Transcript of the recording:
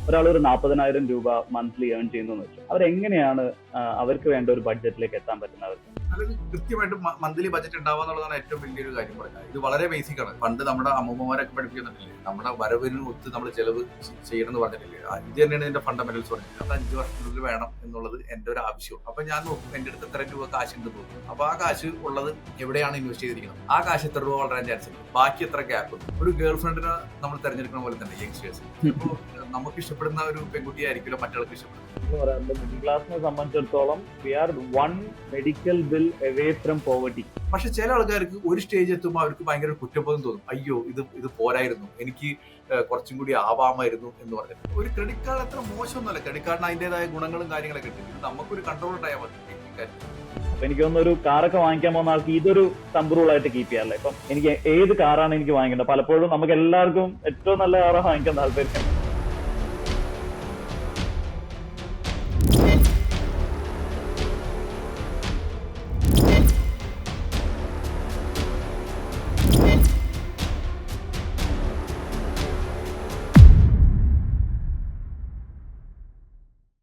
ഒരാൾ ഒരു 40,000 രൂപ മന്ത്ലി ഏൺ ചെയ്യുന്നു വെച്ചു, അവരെങ്ങനെയാണ് അവർക്ക് വേണ്ട ഒരു ബഡ്ജറ്റിലേക്ക് എത്താൻ പറ്റുന്നത്? അതായത് കൃത്യമായിട്ട് മന്ത്ലി ബജറ്റ് ഉണ്ടാവുക എന്നുള്ളതാണ് ഏറ്റവും വലിയൊരു കാര്യം പറയുന്നത്. ഇത് വളരെ ബേസിക് ആണ്. പണ്ട് നമ്മുടെ അമ്മൂമ്മമാരൊക്കെ പഠിപ്പിക്കുന്നില്ലേ, നമ്മുടെ വരവിന് ഒത്ത് നമ്മൾ ചെലവ് ചെയ്യണം എന്ന് പറഞ്ഞിട്ടില്ലേ, ഇത് തന്നെയാണ് ഇതിന്റെ ഫണ്ടമെന്റൽസ് പറഞ്ഞത്. അത് 5 വർഷത്തിനുള്ളിൽ വേണം എന്നുള്ളത് എന്റെ ഒരു ആവശ്യം. അപ്പൊ ഞാൻ നോക്കും എന്റെ അടുത്ത് എത്ര രൂപ കാശ് ഉണ്ട് നോക്കും. അപ്പൊ ആ കാശ് ഉള്ളത് എവിടെയാണ് ഇൻവെസ്റ്റ് ചെയ്തിരിക്കുന്നത്, ആ കാശ് എത്ര രൂപ വളരാൻ ചാൻസ് ഉണ്ട്, ബാക്കി എത്ര ഗ്യാപ്പ് ഉണ്ട്. ഒരു ഗേൾ ഫ്രണ്ടിനെ നമ്മൾ തെരഞ്ഞെടുക്കുന്ന പോലെ തന്നെ യങ്സ്റ്റേഴ്സ്, ഇപ്പോൾ നമുക്ക് ഇഷ്ടപ്പെടുന്ന ഒരു പെൺകുട്ടിയായിരിക്കില്ല മറ്റയാൾക്ക് ഇഷ്ടപ്പെടുന്നത്. മിഡിൽ ക്ലാസിനെ സംബന്ധിച്ചിടത്തോളം we are one medical bill away from poverty. പക്ഷെ ചില ആൾക്കാർക്ക് ഒരു സ്റ്റേജ് എത്തുമ്പോൾ അവർക്ക് ഭയങ്കര കുറ്റബോധം തോന്നും. അയ്യോ ഇത് പോരായിരുന്നു, എനിക്ക് കുറച്ചും കൂടി ആവാമായിരുന്നു എന്ന് പറഞ്ഞിട്ട്. ഒരു ക്രെഡിറ്റ് കാർഡ് അത്ര മോശമൊന്നുമല്ല. ക്രെഡിറ്റ് കാർഡിന് അതിൻ്റെതായ ഗുണങ്ങളും കാര്യങ്ങളൊക്കെ ഉണ്ട്. നമുക്കൊരു കൺട്രോൾ ഉണ്ടായാൽ മതി. അപ്പൊ എനിക്ക് തോന്നുന്നു ഒരു കാറൊക്കെ വാങ്ങിക്കാൻ പോകുന്ന ആൾക്ക് ഇതൊരു തമ്പ് റൂളായിട്ട് കീപ്പ് ചെയ്യാറില്ല. ഇപ്പം എനിക്ക് ഏത് കാറാണ് എനിക്ക് വാങ്ങിക്കേണ്ടത്, പലപ്പോഴും നമുക്ക് എല്ലാവർക്കും ഏറ്റവും നല്ല കാറാണ് വാങ്ങിക്കാൻ താല്പര്യം.